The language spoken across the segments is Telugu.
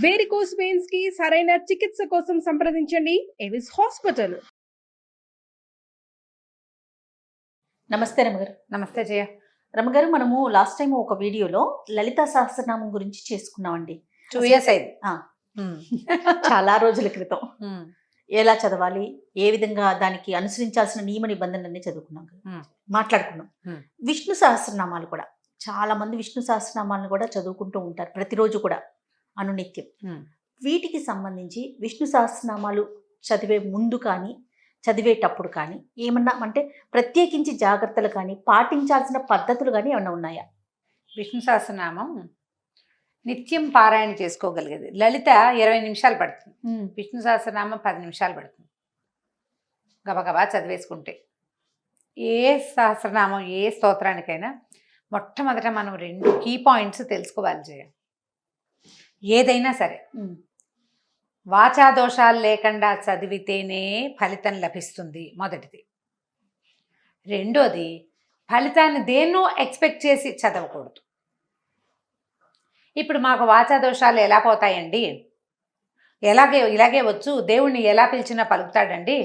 వేరికోస్ వెయిన్స్ కి సరైన చికిత్స కోసం సంప్రదించండి ఎవిస్ హాస్పిటల్. నమస్తే రమగారు. నమస్తే జయ. రమగారు, మనము లాస్ట్ టైం ఒక వీడియోలో లలితా సహస్రనామం గురించి చేసుకున్నామండి. 2 years అయింది. చాలా రోజుల క్రితం. ఎలా చదవాలి, ఏ విధంగా దానికి అనుసరించాల్సిన నియమ నిబంధనలన్నీ చదువుకున్నాం, మాట్లాడుకున్నాం. విష్ణు సహస్రనామాలు కూడా చాలా మంది విష్ణు సహస్రనామాలను కూడా చదువుకుంటూ ఉంటారు ప్రతిరోజు కూడా అనునిత్యం. వీటికి సంబంధించి విష్ణు సహస్రనామాలు చదివే ముందు కానీ చదివేటప్పుడు కానీ ఏమన్నా అంటే ప్రత్యేకించి జాగ్రత్తలు కానీ పాటించాల్సిన పద్ధతులు కానీ ఏమన్నా ఉన్నాయా? విష్ణు సహస్రనామం నిత్యం పారాయణ చేసుకోగలిగేది. లలిత 20 నిమిషాలు పడుతుంది, విష్ణు సహస్రనామం 10 నిమిషాలు పడుతుంది. గబగబా చదివేసుకుంటే ఏ సహస్రనామం ఏ స్తోత్రానికైనా మొట్టమొదట మనం 2 కీ పాయింట్స్ తెలుసుకోవాలి జయ. ఏదైనా సరే వాచా దోషాలు లేకుండా చదివితేనే ఫలితం లభిస్తుంది, మొదటిది. రెండోది, ఫలితాన్ని దేన్నో ఎక్స్పెక్ట్ చేసి చదవకూడదు. ఇప్పుడు మాకు వాచా దోషాలు ఎలా పోతాయండి, ఇలాగే వచ్చు, దేవుడిని ఎలా పిలిచినా పలుకుతాడండి,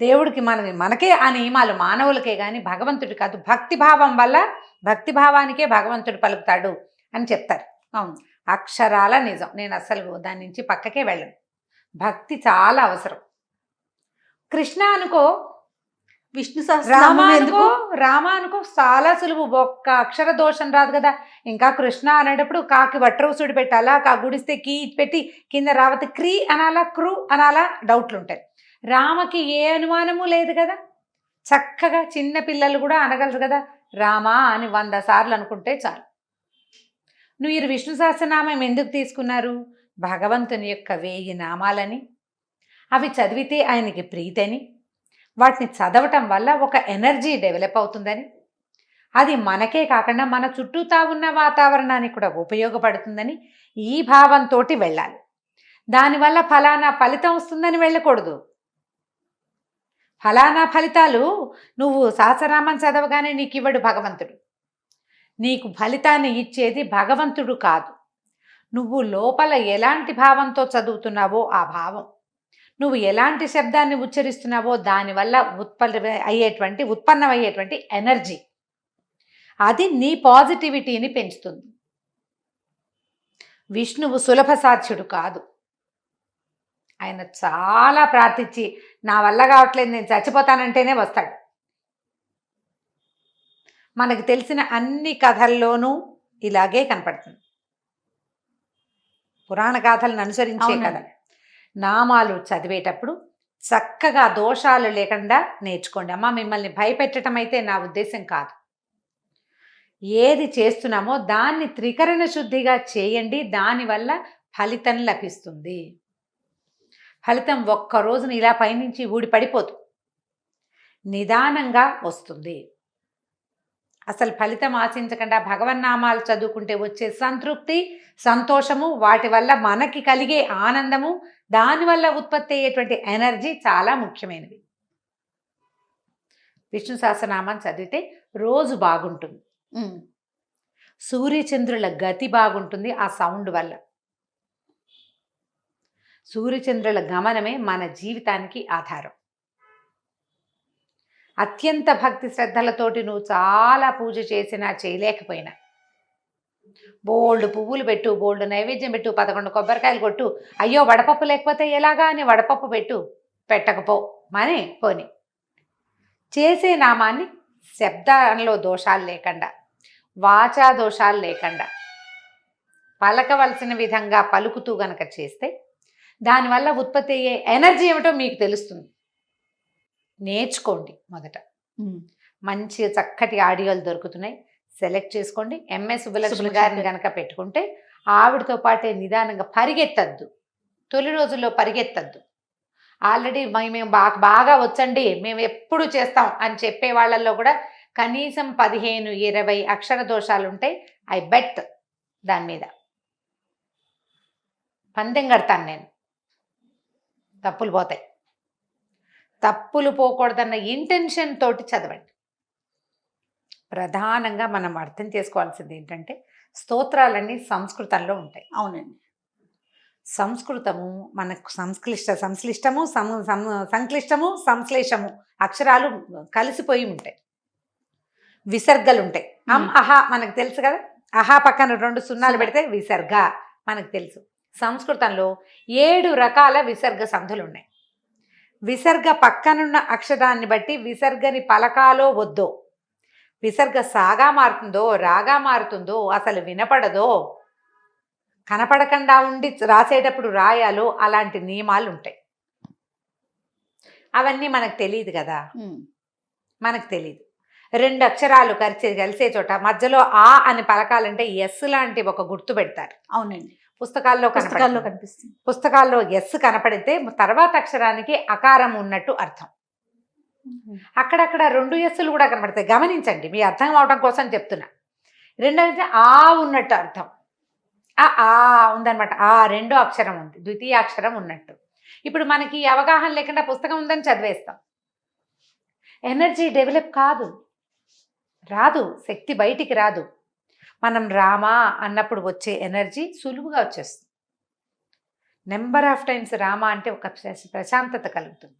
దేవుడికి మనకే ఆ నియమాలు, మానవులకే కానీ భగవంతుడి కాదు, భక్తిభావం వల్ల భక్తిభావానికే భగవంతుడు పలుకుతాడు అని చెప్తారు. అవును, అక్షరాల నిజం. నేను అసలు దాని నుంచి పక్కకే వెళ్ళను. భక్తి చాలా అవసరం. కృష్ణ అనుకో, విష్ణు రామ అనుకో చాలా సులువు, ఒక్క అక్షర దోషం రాదు కదా. ఇంకా కృష్ణ అనేటప్పుడు కాకి వట్రవుసుడు పెట్టాలా, గుడిస్తే కీ పెట్టి కింద రావతి క్రీ అనాలా, క్రూ అనాలా, డౌట్లు ఉంటాయి. రామకి ఏ అనుమానము లేదు కదా, చక్కగా చిన్న పిల్లలు కూడా అనగలరు కదా రామా అని 100 సార్లు అనుకుంటే చాలు. మీరు విష్ణు సహస్రనామం ఎందుకు తీసుకున్నారు? భగవంతుని యొక్క 1000 నామాలని, అవి చదివితే ఆయనకి ప్రీతని, వాటిని చదవటం వల్ల ఒక ఎనర్జీ డెవలప్ అవుతుందని, అది మనకే కాకుండా మన చుట్టూతా ఉన్న వాతావరణానికి కూడా ఉపయోగపడుతుందని ఈ భావంతో వెళ్ళాలి. దానివల్ల ఫలానా ఫలితం వస్తుందని వెళ్ళకూడదు. ఫలానా ఫలితాలు నువ్వు సహస్రనామం చదవగానే నీకు ఇవ్వడు భగవంతుడు. నీకు ఫలితాన్ని ఇచ్చేది భగవంతుడు కాదు, నువ్వు లోపల ఎలాంటి భావంతో చదువుతున్నావో ఆ భావం, నువ్వు ఎలాంటి శబ్దాన్ని ఉచ్చరిస్తున్నావో దానివల్ల ఉత్పన్నమయ్యేటువంటి ఎనర్జీ, అది నీ పాజిటివిటీని పెంచుతుంది. విష్ణువు సులభ సాధ్యుడు కాదు. ఆయన చాలా ప్రార్థించి నా వల్ల కావట్లేదు, నేను చచ్చిపోతానంటేనే వస్తాడు. మనకు తెలిసిన అన్ని కథల్లోనూ ఇలాగే కనపడుతుంది. పురాణ గాథలను అనుసరించే కథ. నామాలు చదివేటప్పుడు చక్కగా దోషాలు లేకుండా నేర్చుకోండి. అమ్మ, మిమ్మల్ని భయపెట్టడం అయితే నా ఉద్దేశం కాదు. ఏది చేస్తున్నామో దాన్ని త్రికరణ శుద్ధిగా చేయండి, దానివల్ల ఫలితం లభిస్తుంది. ఫలితం ఒక్క రోజున ఇలా పైనుంచి ఊడి పడిపోదు, నిదానంగా వస్తుంది. అసలు ఫలితం ఆశించకుండా భగవన్నామాలు చదువుకుంటే వచ్చే సంతృప్తి, సంతోషము, వాటి వల్ల మనకి కలిగే ఆనందము, దానివల్ల ఉత్పత్తి అయ్యేటువంటి ఎనర్జీ చాలా ముఖ్యమైనవి. విష్ణు సహస్రనామం చదివితే రోజు బాగుంటుంది, సూర్యచంద్రుల గతి బాగుంటుంది. ఆ సౌండ్ వల్ల సూర్యచంద్రుల గమనమే మన జీవితానికి ఆధారం. అత్యంత భక్తి శ్రద్ధలతోటి నువ్వు చాలా పూజ చేసినా చేయలేకపోయినా, బోల్డ్ పువ్వులు పెట్టు, బోల్డ్ నైవేద్యం పెట్టు, 11 కొబ్బరికాయలు కొట్టు, అయ్యో వడపప్పు లేకపోతే ఎలాగా అని వడపప్పు పెట్టకపో మని పోని, చేసే నామాన్ని శబ్దంలో దోషాలు లేకుండా, వాచా దోషాలు లేకుండా పలకవలసిన విధంగా పలుకుతూ గనక చేస్తే దానివల్ల ఉత్పత్తి అయ్యే ఎనర్జీ ఏమిటో మీకు తెలుస్తుంది. నేర్చుకోండి. మొదట మంచి చక్కటి ఆడియోలు దొరుకుతున్నాయి, సెలెక్ట్ చేసుకోండి. ఎంఎస్ సుబ్బలక్ష్మి గారిని కనుక పెట్టుకుంటే ఆవిడతో పాటే నిదానంగా పరిగెత్తద్దు, తొలి రోజుల్లో పరిగెత్తద్దు. ఆల్రెడీ మేము బాగా వచ్చండి, మేము ఎప్పుడు చేస్తాం అని చెప్పే వాళ్ళల్లో కూడా కనీసం 15-20 అక్షర దోషాలు ఉంటాయి. ఐ బెట్ దాని మీద పందెం కడతాను నేను, తప్పులు పోతాయి. తప్పులు పోకూడదన్న ఇంటెన్షన్ తోటి చదవండి. ప్రధానంగా మనం అర్థం చేసుకోవాల్సింది ఏంటంటే స్తోత్రాలన్నీ సంస్కృతంలో ఉంటాయి. అవునండి. సంస్కృతము మనకు సంశ్లిష్టము సంక్లిష్టము సంశ్లేషము అక్షరాలు కలిసిపోయి ఉంటాయి, విసర్గలు ఉంటాయి. అహా మనకు తెలుసు కదా, అహా పక్కన 2 సున్నాలు పెడితే విసర్గ మనకు తెలుసు. సంస్కృతంలో 7 రకాల విసర్గ సంధులు ఉన్నాయి. విసర్గ పక్కనున్న అక్షరాన్ని బట్టి విసర్గని పలకాలో వద్దో, విసర్గ సాగా మారుతుందో రాగా మారుతుందో, అసలు వినపడదో, కనపడకుండా ఉండి రాసేటప్పుడు రాయాలో, అలాంటి నియమాలు ఉంటాయి. అవన్నీ మనకు తెలియదు కదా, మనకు తెలియదు. 2 అక్షరాలు కలిసే చోట మధ్యలో ఆ అని పలకాలంటే ఎస్ లాంటి ఒక గుర్తు పెడతారు. అవునండి, పుస్తకాల్లో కనిపిస్తుంది. పుస్తకాల్లో ఎస్ కనపడితే తర్వాత అక్షరానికి అకారం ఉన్నట్టు అర్థం. అక్కడక్కడ 2 ఎస్సులు కూడా కనపడతాయి, గమనించండి, మీ అర్థం అవడం కోసం చెప్తున్నా. 2 అంటే ఆ ఉన్నట్టు అర్థం. ఆ ఉందనమాట, ఆ 2వ అక్షరం ఉంది, ద్వితీయ అక్షరం ఉన్నట్టు. ఇప్పుడు మనకి అవగాహన లేకుండా పుస్తకం ఉందని చదివేస్తాం, ఎనర్జీ డెవలప్ కాదు, రాదు, శక్తి బయటికి రాదు. మనం రామా అన్నప్పుడు వచ్చే ఎనర్జీ సులువుగా వచ్చేస్తుంది. నెంబర్ ఆఫ్ టైమ్స్ రామా అంటే ఒక ప్రశాంతత కలుగుతుంది.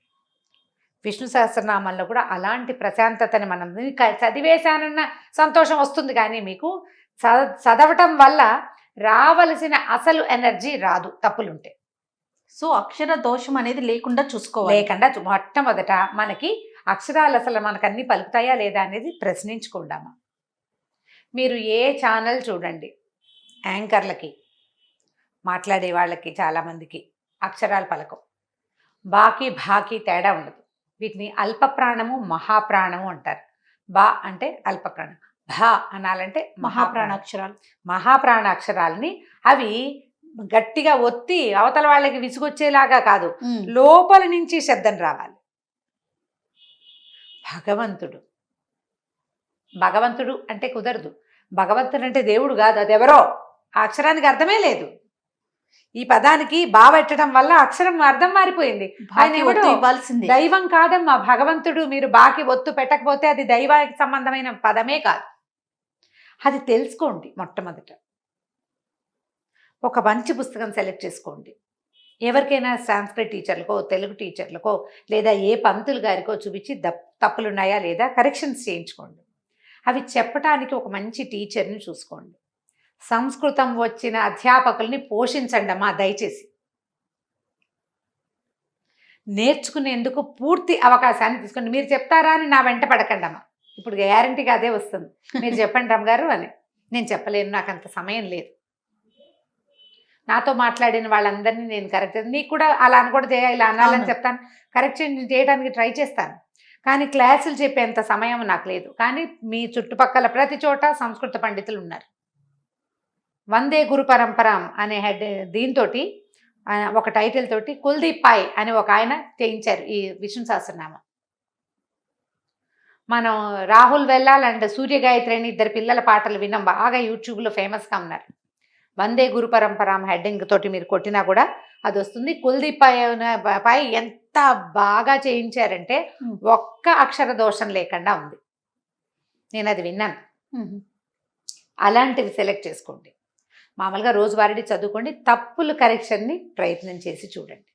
విష్ణు సహస్రనామంలో కూడా అలాంటి ప్రశాంతతని మనం చదివేశానన్న సంతోషం వస్తుంది, కానీ మీకు చదవటం వల్ల రావలసిన అసలు ఎనర్జీ రాదు, తప్పులుంటే. సో అక్షర దోషం అనేది లేకుండా చూసుకోవాలి. లేకుండా మొట్టమొదట మనకి అక్షరాలు అసలు మనకు అన్ని పలుకుతాయా లేదా అనేది ప్రశ్నించుకుందామా. మీరు ఏ ఛానల్ చూడండి, యాంకర్లకి, మాట్లాడే వాళ్ళకి చాలామందికి అక్షరాలు పలకం, బాకి భాకి తేడా ఉండదు. వీటిని అల్పప్రాణము మహాప్రాణము అంటారు. బా అంటే అల్పప్రాణం, భా అనాలంటే మహాప్రాణ అక్షరాలు. మహాప్రాణ అక్షరాలని అవి గట్టిగా ఒత్తి అవతల వాళ్ళకి విసుగొచ్చేలాగా కాదు, లోపల నుంచి శబ్దం రావాలి. భగవంతుడు అంటే కుదరదు. భగవంతుడు అంటే దేవుడు కాదు, అది ఎవరో. ఆ అక్షరానికి అర్థమే లేదు. ఈ పదానికి బావెట్టడం వల్ల అక్షరం అర్థం మారిపోయింది. ఆయన ఎవడో దైవం కాదమ్మా భగవంతుడు. మీరు బాకి ఒత్తు పెట్టకపోతే అది దైవానికి సంబంధమైన పదమే కాదు. అది తెలుసుకోండి. మొట్టమొదట ఒక మంచి పుస్తకం సెలెక్ట్ చేసుకోండి. ఎవరికైనా సాంస్క్రిట్ టీచర్లకో, తెలుగు టీచర్లకో, లేదా ఏ పంతులు గారికో చూపించి తప్పులున్నాయా లేదా కరెక్షన్స్ చేయించుకోండి. అవి చెప్పటానికి ఒక మంచి టీచర్ని చూసుకోండి. సంస్కృతం వచ్చిన అధ్యాపకుల్ని పోషించండి అమ్మా దయచేసి. నేర్చుకునేందుకు పూర్తి అవకాశాన్ని తీసుకోండి. మీరు చెప్తారా అని నా వెంట పడకండి అమ్మా. ఇప్పుడు గ్యారంటీగా అదే వస్తుంది, మీరు చెప్పండి రమ్మగారు అని. నేను చెప్పలేను, నాకు అంత సమయం లేదు. నాతో మాట్లాడిన వాళ్ళందరినీ నేను కరెక్ట్, నీకు కూడా అలా అనకూడదు, ఇలా అనాలని చెప్తాను, కరెక్షన్ చేయడానికి ట్రై చేస్తాను. కానీ క్లాసులు చెప్పేంత సమయం నాకు లేదు. కానీ మీ చుట్టుపక్కల ప్రతి చోట సంస్కృత పండితులు ఉన్నారు. వందే గురు పరంపరాం అనే దీంతో ఒక టైటిల్ తోటి కుల్దీప్ పాయ్ అని ఒక ఆయన చేయించారు ఈ విష్ణు సహస్రనామం. మనం రాహుల్ వెల్లాల్ అండ్ సూర్య గాయత్రి అని 2 పిల్లల పాటలు విన్నాం, బాగా యూట్యూబ్లో ఫేమస్గా ఉన్నారు. వందే గురు పరంపరాం హెడ్డింగ్ తోటి మీరు కొట్టినా కూడా అది వస్తుంది. కుల్దీప్ పాయ్ ఎంత బాగా చేయించారంటే ఒక్క అక్షర దోషం లేకుండా ఉంది. నేను అది విన్నాను. అలాంటివి సెలెక్ట్ చేసుకోండి. మామూలుగా రోజువారీ చదువుకోండి. తప్పులు కరెక్షన్ని ప్రయత్నం చేసి చూడండి.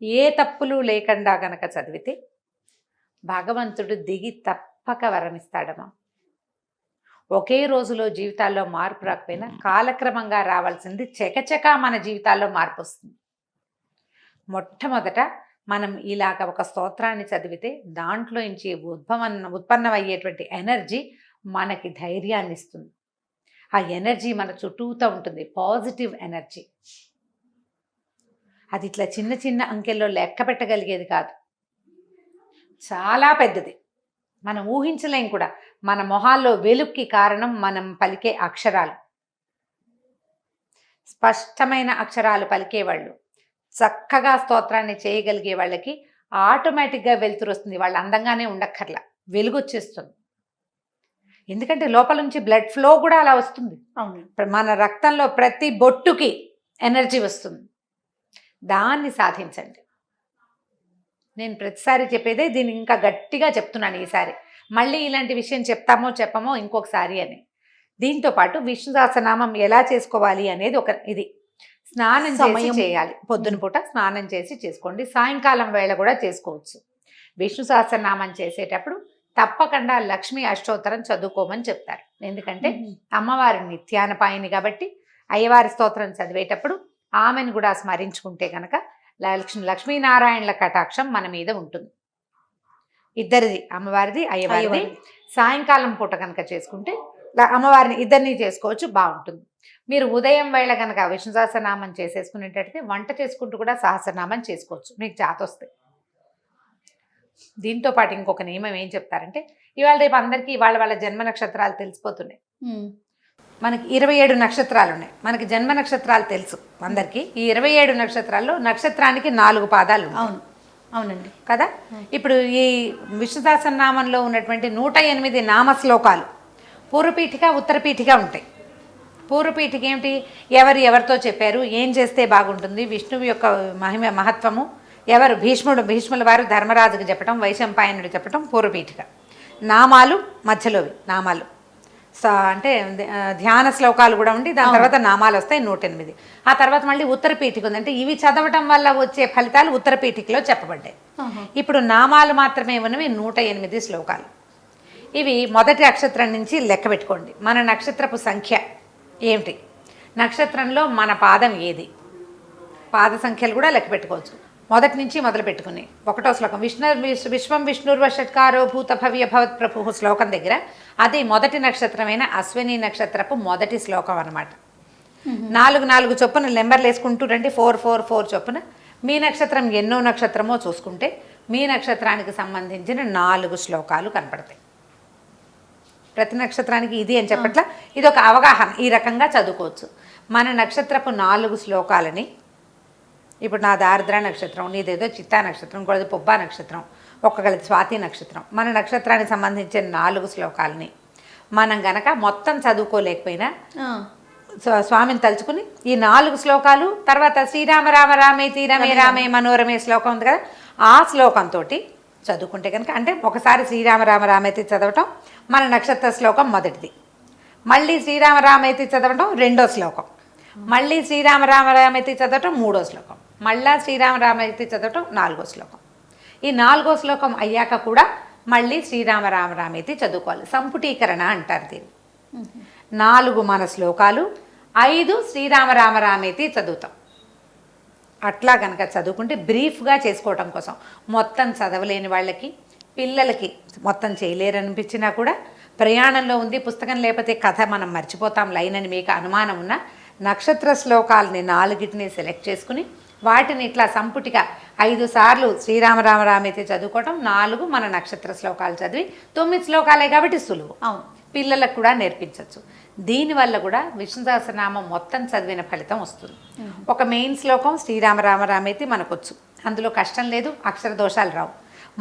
ఏ తప్పులు లేకుండా గనక చదివితే భగవంతుడు దిగి తప్పక వరమిస్తాడమ్మా. ఒకే రోజులో జీవితాల్లో మార్పు రాకపోయినా కాలక్రమంగా రావాల్సింది చకచకా మన జీవితాల్లో మార్పు వస్తుంది. మొట్టమొదట మనం ఇలాగ ఒక స్తోత్రాన్ని చదివితే దాంట్లో నుంచి ఉత్పన్నమయ్యేటువంటి ఎనర్జీ మనకి ధైర్యాన్ని ఇస్తుంది. ఆ ఎనర్జీ మన చుట్టూతో ఉంటుంది, పాజిటివ్ ఎనర్జీ. అది ఇట్లా చిన్న చిన్న అంకెల్లో లెక్క పెట్టగలిగేది కాదు, చాలా పెద్దది. మనం ఊహించలేం కూడా. మన మొహాల్లో వెలుక్కి కారణం మనం పలికే అక్షరాలు. స్పష్టమైన అక్షరాలు పలికేవాళ్ళు, చక్కగా స్తోత్రాన్ని చేయగలిగే వాళ్ళకి ఆటోమేటిక్గా వెలుతురు వస్తుంది. వాళ్ళు అందంగానే ఉండక్కర్లా, వెలుగు వచ్చేస్తుంది. ఎందుకంటే లోపల నుంచి బ్లడ్ ఫ్లో కూడా అలా వస్తుంది. మన రక్తంలో ప్రతి బొట్టుకి ఎనర్జీ వస్తుంది. దాన్ని సాధించండి. నేను ప్రతిసారి చెప్పేదే, దీన్ని ఇంకా గట్టిగా చెప్తున్నాను ఈసారి. మళ్ళీ ఇలాంటి విషయం చెప్తామో చెప్పమో ఇంకొకసారి అని. దీంతోపాటు విష్ణు సహస్రనామం ఎలా చేసుకోవాలి అనేది ఒక ఇది. స్నానం చేసి సమయం. చేయాలి. పొద్దున పూట స్నానం చేసి చేసుకోండి. సాయంకాలం వేళ కూడా చేసుకోవచ్చు. విష్ణు సహస్రనామం చేసేటప్పుడు తప్పకుండా లక్ష్మీ అష్టోత్తరం చదువుకోమని చెప్తారు. ఎందుకంటే అమ్మవారి నిత్యానపాయిని కాబట్టి అయ్యవారి స్తోత్రం చదివేటప్పుడు ఆమెను కూడా స్మరించుకుంటే కనుక లక్ష్మీనారాయణల కటాక్షం మన మీద ఉంటుంది. ఇద్దరిది, అమ్మవారిది అయ్యవారిది. సాయంకాలం పూట కనుక చేసుకుంటే అమ్మవారిని ఇద్దరిని చేసుకోవచ్చు, బాగుంటుంది. మీరు ఉదయం వేళ కనుక విష్ణు సహస్రనామం చేసేసుకునేటట్టయితే వంట చేసుకుంటూ కూడా సహస్రనామం చేసుకోవచ్చు, మీకు జాతొస్తే. దీంతో పాటు ఇంకొక నియమం ఏం చెప్తారంటే, ఇవాళ రేపు అందరికీ వాళ్ళ జన్మ నక్షత్రాలు తెలిసిపోతున్నాయి. మనకి 27 నక్షత్రాలు ఉన్నాయి. మనకి జన్మ నక్షత్రాలు తెలుసు అందరికీ. ఈ 27 నక్షత్రాల్లో నక్షత్రానికి 4 పాదాలు. అవునండి కదా. ఇప్పుడు ఈ విష్ణు సహస్రనామంలో ఉన్నటువంటి 108 నామశ్లోకాలు పూర్వపీఠిక ఉత్తరపీఠిక ఉంటాయి. పూర్వపీఠిక ఏమిటి, ఎవరితో చెప్పారు, ఏం చేస్తే బాగుంటుంది, విష్ణువు యొక్క మహత్వము, ఎవరు భీష్ముల వారు ధర్మరాజుకు చెప్పటం, వైశంపాయనుడు చెప్పటం పూర్వపీఠిక. నామాలు మధ్యలోవి, నామాలు అంటే ధ్యాన శ్లోకాలు కూడా ఉండి దాని తర్వాత నామాలు వస్తాయి 108. ఆ తర్వాత మళ్ళీ ఉత్తరపీఠిక ఉంది. అంటే ఇవి చదవటం వల్ల వచ్చే ఫలితాలు ఉత్తరపీఠికలో చెప్పబడ్డాయి. ఇప్పుడు నామాలు మాత్రమే ఉన్నవి 108 శ్లోకాలు. ఇవి మొదటి నక్షత్రం నుంచి లెక్క పెట్టుకోండి. మన నక్షత్రపు సంఖ్య ఏమిటి, నక్షత్రంలో మన పాదం ఏది, పాద సంఖ్యలు కూడా లెక్క పెట్టుకోవచ్చు. మొదటి నుంచి మొదలు పెట్టుకుని 1వ శ్లోకం విశ్వం విష్ణుర్వ షట్కారో భూత భవ్య భవత్ ప్రభు శ్లోకం దగ్గర అది మొదటి నక్షత్రమైన అశ్విని నక్షత్రపు మొదటి శ్లోకం అన్నమాట. 4 చొప్పున నెంబర్లు వేసుకుంటూ రండి, 4 చొప్పున. మీ నక్షత్రం ఎన్నో నక్షత్రమో చూసుకుంటే మీ నక్షత్రానికి సంబంధించిన 4 శ్లోకాలు కనపడతాయి. ప్రతి నక్షత్రానికి ఇది అని చెప్పట్లా, ఇది ఒక అవగాహన. ఈ రకంగా చదువుకోవచ్చు. మన నక్షత్రపు 4 శ్లోకాలని, ఇప్పుడు నా ఆర్ద్ర నక్షత్రం, నీదేదో చిత్తా నక్షత్రం, ఇంకోది పుబ్బా నక్షత్రం, ఒక్కొక్కది స్వాతి నక్షత్రం, మన నక్షత్రానికి సంబంధించిన 4 శ్లోకాలని మనం గనక మొత్తం చదువుకోలేకపోయినా స్వామిని తలుచుకుని ఈ 4 శ్లోకాలు తర్వాత శ్రీరామ రామ రామేతి రమే రామే మనోరమే శ్లోకం ఉంది కదా, ఆ శ్లోకంతో చదువుకుంటే కనుక, అంటే ఒకసారి శ్రీరామ రామ రామేతి చదవటం మన నక్షత్ర శ్లోకం మొదటిది, మళ్ళీ శ్రీరామ రామేతి చదవటం 2వ శ్లోకం, మళ్ళీ శ్రీరామ రామ రామేతి చదవటం 3వ శ్లోకం, మళ్ళా శ్రీరామ రామేతి చదవటం 4వ శ్లోకం. ఈ 4వ శ్లోకం అయ్యాక కూడా మళ్ళీ శ్రీరామ రామ రామేతి చదువుకోవాలి. సంపుటీకరణ అంటారు దీన్ని. 4 మన శ్లోకాలు, 5 శ్రీరామ రామ రామేతి చదువుతాం. అట్లా కనుక చదువుకుంటే బ్రీఫ్గా చేసుకోవటం కోసం, మొత్తం చదవలేని వాళ్ళకి, పిల్లలకి మొత్తం చేయలేరనిపించినా కూడా, ప్రయాణంలో ఉంది పుస్తకం లేకపోతే కథ మనం మర్చిపోతాం లైన్ అని మీకు అనుమానం ఉన్న నక్షత్ర శ్లోకాలని 4ని సెలెక్ట్ చేసుకుని వాటిని ఇట్లా సంపుటిగా 5 సార్లు శ్రీరామ రామ రామేతి చదువుకోవటం, 4 మన నక్షత్ర శ్లోకాలు చదివి 9 శ్లోకాలే కాబట్టి సులువు. పిల్లలకు కూడా నేర్పించవచ్చు. దీనివల్ల కూడా విష్ణు సహస్రనామం మొత్తం చదివిన ఫలితం వస్తుంది. ఒక మెయిన్ శ్లోకం శ్రీరామ రామ రామేతి మనకొచ్చు, అందులో కష్టం లేదు, అక్షర దోషాలు రావు.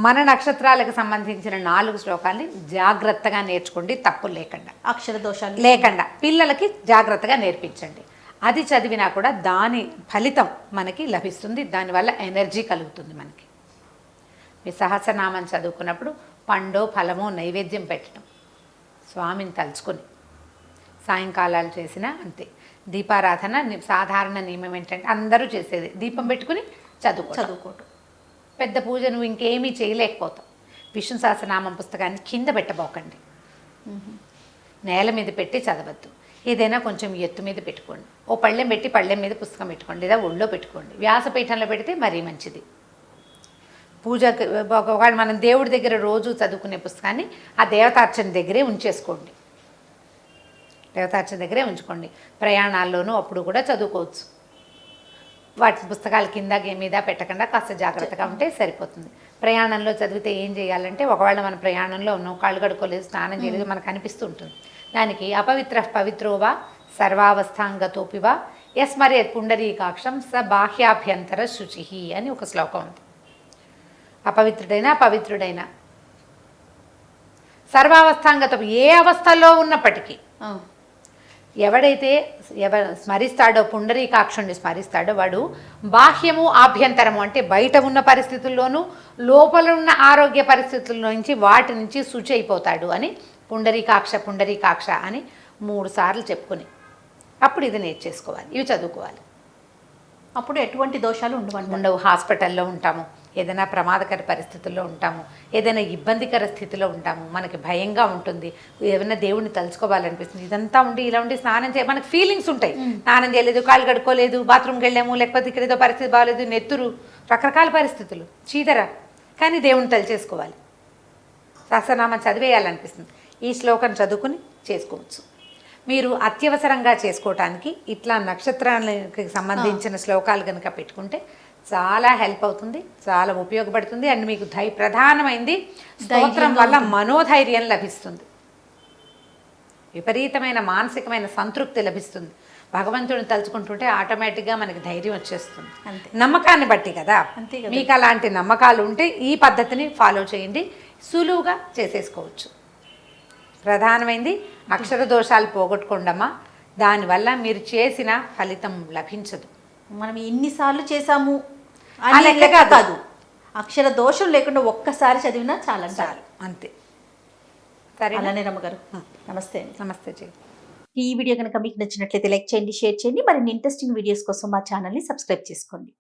మన నక్షత్రాలకు సంబంధించిన 4 శ్లోకాల్ని జాగ్రత్తగా నేర్చుకోండి, తప్పులు లేకుండా, అక్షర దోషాలు లేకుండా పిల్లలకి జాగ్రత్తగా నేర్పించండి. అది చదివినా కూడా దాని ఫలితం మనకి లభిస్తుంది, దానివల్ల ఎనర్జీ కలుగుతుంది మనకి. మీ సహస్రనామం చదువుకున్నప్పుడు పండో ఫలమో నైవేద్యం పెట్టడం, స్వామిని తలుచుకొని సాయంకాలాలు చేసినా అంతే. దీపారాధన సాధారణ నియమం ఏంటంటే అందరూ చేసేది, దీపం పెట్టుకుని చదువుకోవటం. పెద్ద పూజ నువ్వు ఇంకేమీ చేయలేకపోతావు. విష్ణు సహస్రనామం పుస్తకాన్ని కింద పెట్టబోకండి, నేల మీద పెట్టి చదవద్దు. ఏదైనా కొంచెం ఎత్తు మీద పెట్టుకోండి, ఓ పళ్ళెం పెట్టి పళ్ళెం మీద పుస్తకం పెట్టుకోండి, లేదా ఒళ్ళో పెట్టుకోండి. వ్యాసపీఠంలో పెడితే మరీ మంచిది. పూజకి ఒకవేళ మనం దేవుడి దగ్గర రోజు చదువుకునే పుస్తకాన్ని ఆ దేవతార్చన దగ్గరే ఉంచేసుకోండి, దేవతార్చన దగ్గరే ఉంచుకోండి. ప్రయాణాల్లోనూ అప్పుడు కూడా చదువుకోవచ్చు. వాటి పుస్తకాల కింద మీద పెట్టకుండా కాస్త జాగ్రత్తగా ఉంటే సరిపోతుంది. ప్రయాణంలో చదివితే ఏం చేయాలంటే, ఒకవేళ మన ప్రయాణంలో ఉన్నాం, కాళ్ళు కడుక్కోలేదు, స్నానం చేయలేదు, మనకు అనిపిస్తూ ఉంటుంది. దానికి అపవిత్ర పవిత్రోవా సర్వావస్థాంగతోపివా యస్మరేత్ పుండరీకాక్షం స బాహ్యాభ్యంతర శుచి అని ఒక శ్లోకం ఉంది. అపవిత్రుడైనా పవిత్రుడైనా సర్వావస్థాంగత, ఏ అవస్థలో ఉన్నప్పటికీ ఎవడైతే స్మరిస్తాడో, పుండరీకాక్షుణ్ణి స్మరిస్తాడో, వాడు బాహ్యము ఆభ్యంతరము అంటే బయట ఉన్న పరిస్థితుల్లోనూ లోపల ఉన్న ఆరోగ్య పరిస్థితుల నుంచి వాటి నుంచి శుచి అయిపోతాడు అని పుండరీకాక్ష అని 3 సార్లు చెప్పుకొని అప్పుడు ఇది నేర్చేసుకోవాలి, ఇవి చదువుకోవాలి. అప్పుడు ఎటువంటి దోషాలు ఉండవండి. ఉండవు. హాస్పిటల్లో ఉంటాము, ఏదైనా ప్రమాదకర పరిస్థితుల్లో ఉంటాము, ఏదైనా ఇబ్బందికర స్థితిలో ఉంటాము, మనకి భయంగా ఉంటుంది, ఏమైనా దేవుణ్ణి తలుచుకోవాలనిపిస్తుంది, ఇదంతా ఉండి ఇలా ఉండి స్నానం చేయ మనకి ఫీలింగ్స్ ఉంటాయి. స్నానం చేయలేదు, కాళ్ళు కడుక్కోలేదు, బాత్రూమ్కి వెళ్ళాము, లేకపోతే ఇక్కడ ఏదో పరిస్థితి బాగాలేదు, నెత్తురు, రకరకాల పరిస్థితులు, చీదర, కానీ దేవుణ్ణి తలుచేసుకోవాలి, సహస్రనామం చదివేయాలనిపిస్తుంది. ఈ శ్లోకం చదువుకుని చేసుకోవచ్చు. మీరు అత్యవసరంగా చేసుకోవటానికి ఇట్లా నక్షత్రానికి సంబంధించిన శ్లోకాలు కనుక పెట్టుకుంటే చాలా హెల్ప్ అవుతుంది, చాలా ఉపయోగపడుతుంది. అండ్ మీకు ప్రధానమైంది స్తోత్రం వల్ల మనోధైర్యం లభిస్తుంది, విపరీతమైన మానసికమైన సంతృప్తి లభిస్తుంది. భగవంతుడిని తలుచుకుంటుంటే ఆటోమేటిక్గా మనకి ధైర్యం వచ్చేస్తుంది, నమ్మకాన్ని బట్టి కదా. మీకు అలాంటి నమ్మకాలు ఉంటే ఈ పద్ధతిని ఫాలో చేయండి, సులువుగా చేసేసుకోవచ్చు. ప్రధానమైంది అక్షర దోషాలు పోగొట్టుకోండమ్మా, దానివల్ల మీరు చేసిన ఫలితం లభించదు. మనం ఎన్నిసార్లు చేసాము అని లెక్క కాదు, అక్షర దోషం లేకుండా ఒక్కసారి చదివినా చాలా చాలు, అంతే. సరే, అలానే రమ్మగారు. నమస్తే అండి. నమస్తే జీ. ఈ వీడియో కనుక మీకు నచ్చినట్లయితే లైక్ చేయండి, షేర్ చేయండి. మరిన్ని ఇంట్రెస్టింగ్ వీడియోస్ కోసం మా ఛానల్ని సబ్స్క్రైబ్ చేసుకోండి.